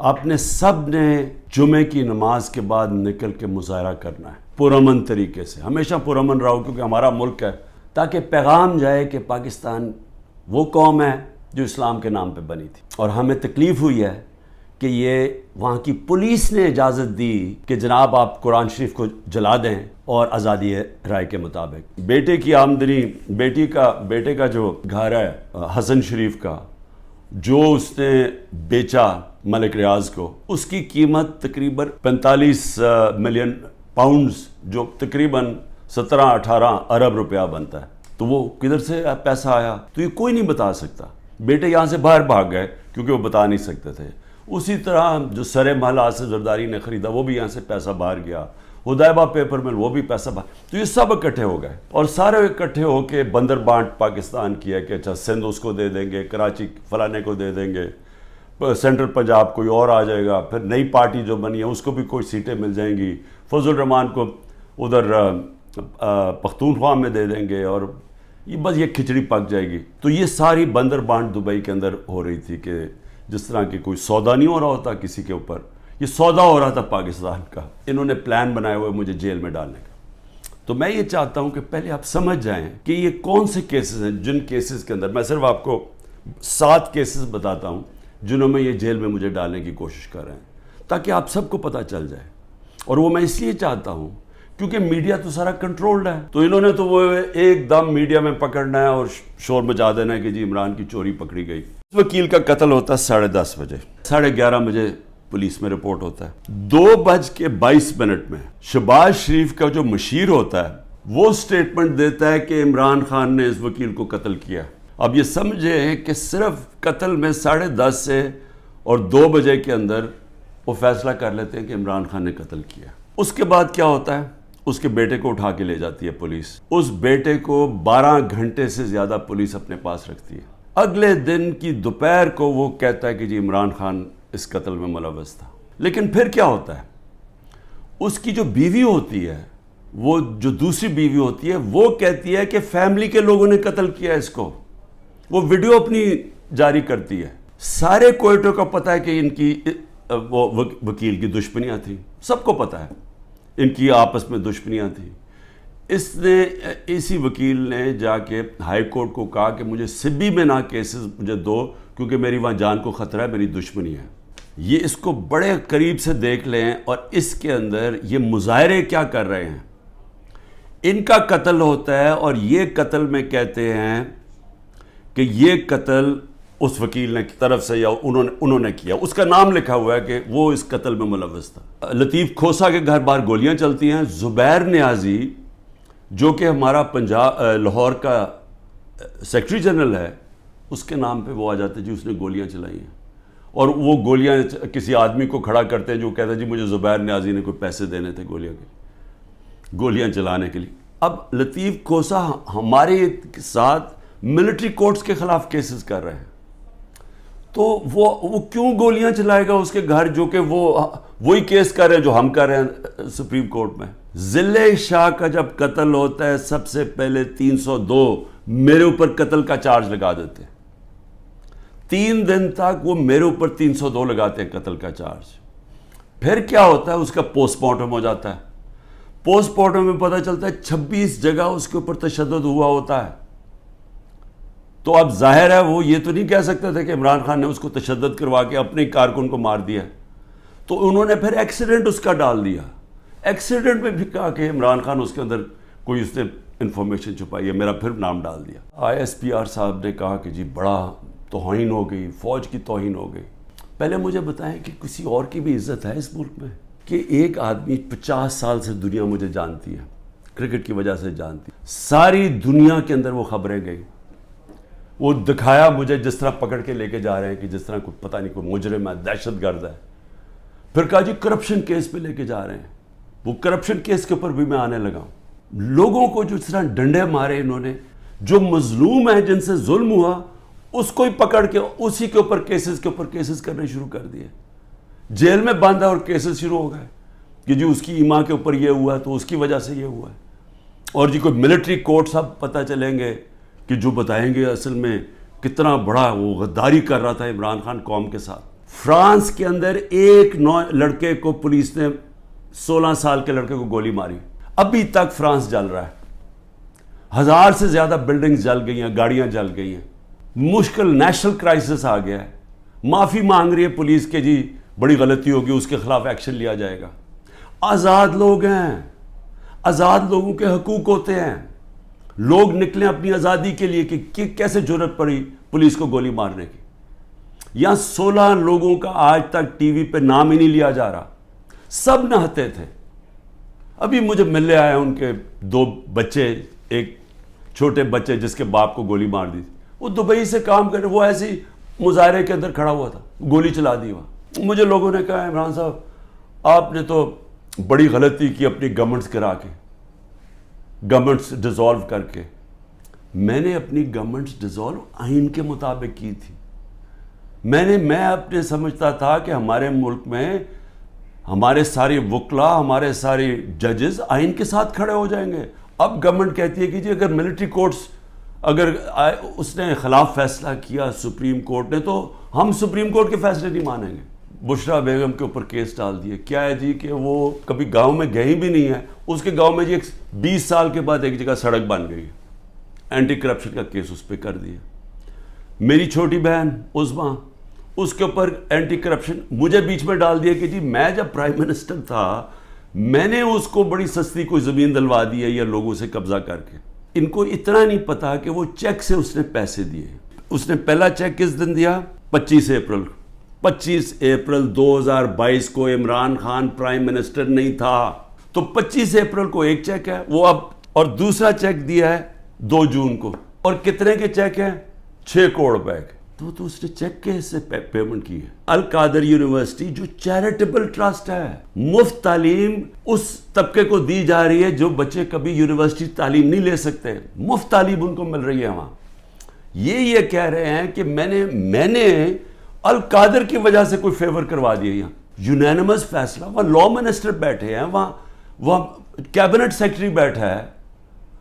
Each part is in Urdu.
آپ نے سب نے جمعے کی نماز کے بعد نکل کے مظاہرہ کرنا ہے پرامن طریقے سے، ہمیشہ پرامن رہو، کیونکہ ہمارا ملک ہے، تاکہ پیغام جائے کہ پاکستان وہ قوم ہے جو اسلام کے نام پہ بنی تھی۔ اور ہمیں تکلیف ہوئی ہے کہ یہ وہاں کی پولیس نے اجازت دی کہ جناب آپ قرآن شریف کو جلا دیں اور آزادی رائے کے مطابق۔ بیٹے کی آمدنی، بیٹے کا جو گھر ہے حسن شریف کا، جو اس نے بیچا ملک ریاض کو، اس کی قیمت تقریباً 45 ملین پاؤنڈز، جو تقریباً 17-18 ارب روپیہ بنتا ہے۔ تو وہ کدھر سے پیسہ آیا تو یہ کوئی نہیں بتا سکتا۔ بیٹے یہاں سے باہر بھاگ گئے کیونکہ وہ بتا نہیں سکتے تھے۔ اسی طرح جو سر محل آصف زرداری نے خریدا وہ بھی یہاں سے پیسہ باہر گیا، حدیبہ پیپر مل وہ بھی پیسہ باہر، تو یہ سب اکٹھے ہو گئے اور سارے اکٹھے ہو کے بندر بانٹ پاکستان کیا کہ اچھا سندھ اس کو دے دیں گے، کراچی فلانے کو دے دیں گے، سینٹرل پنجاب کوئی اور آ جائے گا، پھر نئی پارٹی جو بنی ہے اس کو بھی کوئی سیٹیں مل جائیں گی، فضل الرحمان کو ادھر پختونخوا میں دے دیں گے، اور یہ بس یہ کھچڑی پک جائے گی۔ تو یہ ساری بندر بانٹ دبئی کے اندر ہو رہی تھی کہ جس طرح کہ کوئی سودا نہیں ہو رہا ہوتا کسی کے اوپر، یہ سودا ہو رہا تھا پاکستان کا۔ انہوں نے پلان بنائے ہوئے مجھے جیل میں ڈالنے کا۔ تو میں یہ چاہتا ہوں کہ پہلے آپ سمجھ جائیں کہ یہ کون سے کیسز ہیں، جن کیسز کے اندر میں صرف آپ کو 7 کیسز بتاتا ہوں جنہوں میں یہ جیل میں مجھے ڈالنے کی کوشش کر رہے ہیں، تاکہ آپ سب کو پتہ چل جائے۔ اور وہ میں اس لیے چاہتا ہوں کیونکہ میڈیا تو سارا کنٹرولڈ ہے، تو انہوں نے تو وہ ایک دم میڈیا میں پکڑنا ہے اور شور مچا دینا ہے کہ جی عمران کی چوری پکڑی گئی۔ وکیل کا قتل ہوتا ہے 10:30 بجے، 11:30 بجے پولیس میں رپورٹ ہوتا ہے۔ 2:22 میں شہباز شریف کا جو مشیر ہوتا ہے وہ سٹیٹمنٹ دیتا ہے کہ عمران خان نے اس وکیل کو قتل کیا۔ اب یہ سمجھے کہ صرف قتل میں 10:30 سے اور 2 بجے کے اندر وہ فیصلہ کر لیتے ہیں کہ عمران خان نے قتل کیا۔ اس کے بعد کیا ہوتا ہے؟ اس کے بیٹے کو اٹھا کے لے جاتی ہے پولیس۔ اس بیٹے کو 12 گھنٹے سے زیادہ پولیس اپنے پاس رکھتی ہے۔ اگلے دن کی دوپہر کو وہ کہتا ہے کہ جی عمران خان اس قتل میں ملوث تھا۔ لیکن پھر کیا ہوتا ہے؟ اس کی جو بیوی ہوتی ہے، وہ جو دوسری بیوی ہوتی ہے، وہ کہتی ہے کہ فیملی کے لوگوں نے قتل کیا اس کو۔ وہ ویڈیو اپنی جاری کرتی ہے۔ سارے کوئٹوں کو پتہ ہے کہ ان کی وہ وکیل کی دشمنیاں تھیں، سب کو پتہ ہے ان کی آپس میں دشمنیاں تھیں۔ اسی وکیل نے جا کے ہائی کورٹ کو کہا کہ مجھے سبی میں نہ کیسز مجھے دو، کیونکہ میری وہاں جان کو خطرہ ہے، میری دشمنی ہے۔ یہ اس کو بڑے قریب سے دیکھ لیں، اور اس کے اندر یہ مظاہرے کیا کر رہے ہیں۔ ان کا قتل ہوتا ہے اور یہ قتل میں کہتے ہیں کہ یہ قتل اس وکیل نے طرف سے یا انہوں نے کیا، اس کا نام لکھا ہوا ہے کہ وہ اس قتل میں ملوث تھا۔ لطیف کھوسا کے گھر باہر گولیاں چلتی ہیں۔ زبیر نیازی جو کہ ہمارا لاہور کا سیکرٹری جنرل ہے، اس کے نام پہ وہ آ جاتے جی اس نے گولیاں چلائی ہیں، اور وہ گولیاں کسی آدمی کو کھڑا کرتے ہیں جو کہتا ہے جی مجھے زبیر نیازی نے کوئی پیسے دینے تھے گولیاں چلانے کے لیے۔ اب لطیف کھوسا ہمارے ساتھ ملٹری کورٹس کے خلاف کیسز کر رہے ہیں، تو وہ کیوں گولیاں چلائے گا اس کے گھر، جو کہ وہی کیس کر رہے ہیں جو ہم کر رہے ہیں سپریم کورٹ میں۔ ضلع شاہ کا جب قتل ہوتا ہے، سب سے پہلے 302 میرے اوپر قتل کا چارج لگا دیتے ہیں۔ 3 دن تک وہ میرے اوپر 302 لگاتے ہیں قتل کا چارج۔ پھر کیا ہوتا ہے؟ اس کا پوسٹ مارٹم ہو جاتا ہے۔ پوسٹ مارٹم میں پتہ چلتا ہے 26 جگہ اس کے اوپر تشدد ہوا ہوتا ہے۔ تو اب ظاہر ہے وہ یہ تو نہیں کہہ سکتے تھے کہ عمران خان نے اس کو تشدد کروا کے اپنے کارکن کو مار دیا، تو انہوں نے پھر ایکسیڈنٹ اس کا ڈال دیا۔ ایکسیڈنٹ میں بھی کہا کہ عمران خان اس کے اندر کوئی اس نے انفارمیشن چھپائی ہے، میرا پھر نام ڈال دیا۔ ISPR صاحب نے کہا کہ جی بڑا توہین ہو گئی، فوج کی توہین ہو گئی۔ پہلے مجھے بتائیں کہ کسی اور کی بھی عزت ہے اس ملک میں؟ کہ ایک آدمی 50 سال سے دنیا مجھے جانتی ہے، کرکٹ کی وجہ سے جانتی ہے، ساری دنیا کے اندر وہ خبریں گئی، وہ دکھایا مجھے جس طرح پکڑ کے لے کے جا رہے ہیں کہ جس طرح کوئی پتہ نہیں کوئی مجرم ہے، دہشت گرد ہے۔ پھر کہا جی کرپشن کیس پہ لے کے جا رہے ہیں، وہ کرپشن کیس کے اوپر بھی میں آنے لگا ہوں۔ لوگوں کو جو اس طرح ڈنڈے مارے انہوں نے، جو مظلوم ہیں جن سے ظلم ہوا اس کو ہی پکڑ کے اسی کے اوپر کیسز کرنے شروع کر دیے۔ جیل میں بند ہے اور کیسز شروع ہو گئے کہ جی اس کی ایما کے اوپر یہ ہوا ہے تو اس کی وجہ سے یہ ہوا ہے، اور جی کوئی ملٹری کورٹ سب پتہ چلیں گے کہ جو بتائیں گے اصل میں کتنا بڑا وہ غداری کر رہا تھا عمران خان قوم کے ساتھ۔ فرانس کے اندر ایک لڑکے کو پولیس نے 16 سال کے لڑکے کو گولی ماری. ابھی تک فرانس جل رہا ہے. 1000 سے زیادہ بلڈنگز جل گئی ہیں, گاڑیاں جل گئی ہیں. مشکل نیشنل کرائسس آ گیا ہے. معافی مانگ رہی ہے پولیس کہ جی بڑی غلطی ہوگی, اس کے خلاف ایکشن لیا جائے گا. آزاد لوگ ہیں, آزاد لوگوں کے حقوق ہوتے ہیں. لوگ نکلیں اپنی آزادی کے لیے کہ کیسے جرأت پڑی پولیس کو گولی مارنے کی. یہاں 16 لوگوں کا آج تک ٹی وی پہ نام ہی نہیں لیا جا رہا. سب نہتے تھے. ابھی مجھے ملنے آئے ان کے 2 بچے, ایک چھوٹے بچے جس کے باپ کو گولی مار دی. وہ دبئی سے کام کر رہے, وہ ایسے ہی مظاہرے کے اندر کھڑا ہوا تھا, گولی چلا دی وہاں. مجھے لوگوں نے کہا عمران صاحب آپ نے تو بڑی غلطی کی اپنی گورنمنٹس کرا کے, گورنمنٹس ڈیزالو کر کے. میں نے اپنی گورنمنٹس ڈیزالو آئین کے مطابق کی تھی. میں اپنے سمجھتا تھا کہ ہمارے ملک میں ہمارے سارے وکلا, ہمارے سارے ججز آئین کے ساتھ کھڑے ہو جائیں گے. اب گورنمنٹ کہتی ہے کہ جی اگر ملٹری کورٹس اگر اس نے خلاف فیصلہ کیا سپریم کورٹ نے, تو ہم سپریم کورٹ کے فیصلے نہیں مانیں گے. بشرا بیگم کے اوپر کیس ڈال دیے. کیا ہے جی کہ وہ کبھی گاؤں میں گئی بھی نہیں ہے. اس کے گاؤں میں جی 20 سال کے بعد ایک جگہ سڑک بن گئی. اینٹی کرپشن کا کیس اس پہ کر دیا. میری چھوٹی بہن عظمیٰ, اس کے اوپر اینٹی کرپشن مجھے بیچ میں ڈال دیا کہ جی میں جب پرائم منسٹر تھا میں نے اس کو بڑی سستی کوئی زمین دلوا دی ہے یا لوگوں سے قبضہ کر کے. ان کو اتنا نہیں پتا کہ وہ چیک سے اس نے پیسے دیے. اس نے پہلا چیک کس دن دیا؟ 25 اپریل 2022 کو. عمران خان پرائم منسٹر نہیں تھا, تو 25 اپریل کو ایک چیک ہے وہ اب, اور دوسرا چیک دیا ہے 2 جون کو. اور کتنے کے چیک ہیں؟ 6 کروڑ روپے کے. تو اس نے چیک کے سے پیمنٹ کی ہے. القادر یونیورسٹی جو چیریٹیبل ٹرسٹ ہے, مفت تعلیم اس طبقے کو دی جا رہی ہے جو بچے کبھی یونیورسٹی تعلیم نہیں لے سکتے, مفت تعلیم ان کو مل رہی ہے وہاں. یہ کہہ رہے ہیں کہ میں نے القادر کی وجہ سے کوئی فیور کروا دیا. یہاں یونینمس فیصلہ, وہاں لا منسٹر بیٹھے ہیں, وہاں کیبنٹ سیکرٹری بیٹھا ہے,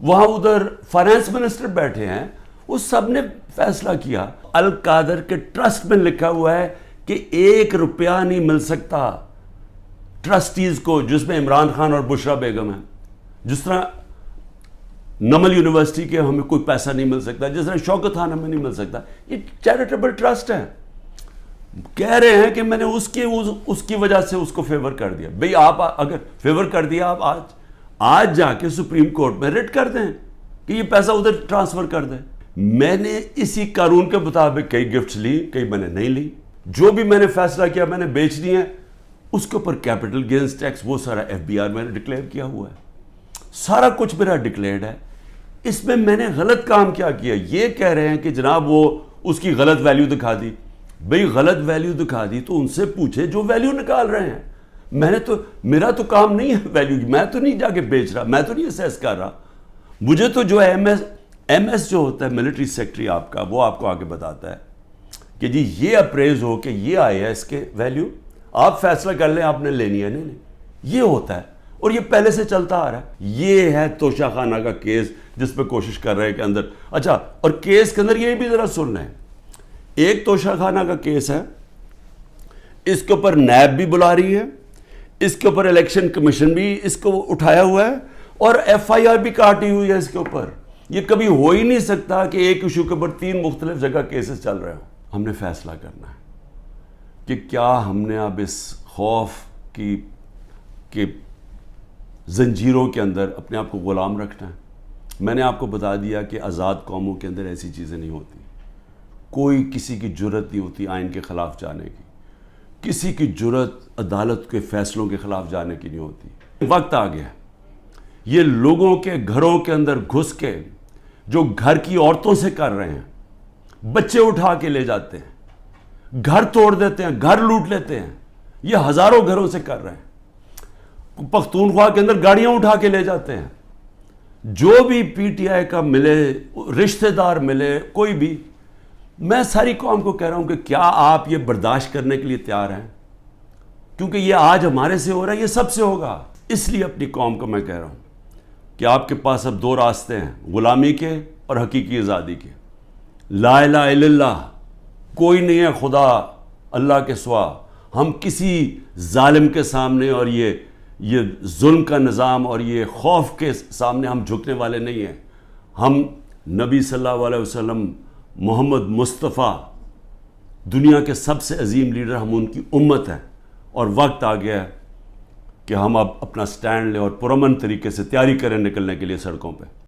وہاں ادھر فائنانس منسٹر بیٹھے ہیں, وہ سب نے فیصلہ کیا. القادر کے ٹرسٹ میں لکھا ہوا ہے کہ 1 روپیہ نہیں مل سکتا ٹرسٹیز کو, جس میں عمران خان اور بشرا بیگم ہیں. جس طرح نمل یونیورسٹی کے ہمیں کوئی پیسہ نہیں مل سکتا, جس طرح شوکت خان ہمیں نہیں مل سکتا. یہ چیریٹیبل ٹرسٹ ہے. کہہ رہے ہیں کہ میں نے اس کی وجہ سے اس کو فیور کر دیا. بھئی آپ اگر فیور کر دیا, آپ آج جا کے سپریم کورٹ میں ریٹ کر دیں کہ یہ پیسہ ادھر ٹرانسفر کر دیں. میں نے اسی قانون کے مطابق کئی گفٹس لی, کئی میں نے نہیں لی. جو بھی میں نے فیصلہ کیا میں نے بیچ دی ہیں. اس کے اوپر کیپٹل گینز ٹیکس وہ سارا FBR میں نے ڈکلیئر کیا ہوا ہے. سارا کچھ میرا ڈکلیئرڈ ہے. اس میں نے غلط کام کیا کیا؟ یہ کہہ رہے ہیں کہ جناب وہ اس کی غلط ویلیو دکھا دی. بھئی غلط ویلیو دکھا دی تو ان سے پوچھے جو ویلیو نکال رہے ہیں. میرا تو کام نہیں ہے ویلیو کی, میں تو نہیں جا کے بیچ رہا, میں تو نہیں اسیس کر رہا. مجھے تو جو ہے ایم ایس جو ہوتا ہے ملٹری سیکٹری آپ کا, وہ آپ کو آگے بتاتا ہے کہ جی یہ اپریز ہو کہ یہ آئے ہے اس کے ویلیو, آپ فیصلہ کر لیں آپ نے لینی ہے نہیں. یہ ہوتا ہے اور یہ پہلے سے چلتا آ رہا ہے. یہ ہے توشہ خانہ کا کیس جس پہ کوشش کر رہے ہیں کہ اندر. اچھا, اور کیس کے اندر یہ بھی ذرا سن لیں. ایک توشہ خانہ کا کیس ہے, اس کے اوپر نیب بھی بلا رہی ہے, اس کے اوپر الیکشن کمیشن بھی اس کو اٹھایا ہوا ہے, اور FIR بھی کاٹی ہوئی ہے اس کے اوپر. یہ کبھی ہو ہی نہیں سکتا کہ ایک ایشو کے اوپر 3 مختلف جگہ کیسز چل رہے ہوں. ہم نے فیصلہ کرنا ہے کہ کیا ہم نے اب اس خوف کی زنجیروں کے اندر اپنے آپ کو غلام رکھنا ہے. میں نے آپ کو بتا دیا کہ آزاد قوموں کے اندر ایسی چیزیں نہیں ہوتی. کوئی کسی کی جرت نہیں ہوتی آئین کے خلاف جانے کی, کسی کی جرت عدالت کے فیصلوں کے خلاف جانے کی نہیں ہوتی. وقت آ گیا یہ لوگوں کے گھروں کے اندر گھس کے جو گھر کی عورتوں سے کر رہے ہیں, بچے اٹھا کے لے جاتے ہیں, گھر توڑ دیتے ہیں, گھر لوٹ لیتے ہیں, یہ ہزاروں گھروں سے کر رہے ہیں. پختونخوا کے اندر گاڑیاں اٹھا کے لے جاتے ہیں. جو بھی PTI کا ملے, رشتہ دار ملے, کوئی بھی, میں ساری قوم کو کہہ رہا ہوں کہ کیا آپ یہ برداشت کرنے کے لیے تیار ہیں؟ کیونکہ یہ آج ہمارے سے ہو رہا ہے, یہ سب سے ہوگا. اس لیے اپنی قوم کو میں کہہ رہا ہوں کہ آپ کے پاس اب 2 راستے ہیں, غلامی کے اور حقیقی آزادی کے. لا الہ الا اللہ, کوئی نہیں ہے خدا اللہ کے سوا ہم کسی ظالم کے سامنے اور یہ ظلم کا نظام اور یہ خوف کے سامنے ہم جھکنے والے نہیں ہیں. ہم نبی صلی اللہ علیہ وسلم محمد مصطفیٰ دنیا کے سب سے عظیم لیڈر، ہم ان کی امت ہیں، اور وقت آ گیا ہے کہ ہم اب اپنا سٹینڈ لیں اور پرامن طریقے سے تیاری کریں نکلنے کے لیے سڑکوں پہ.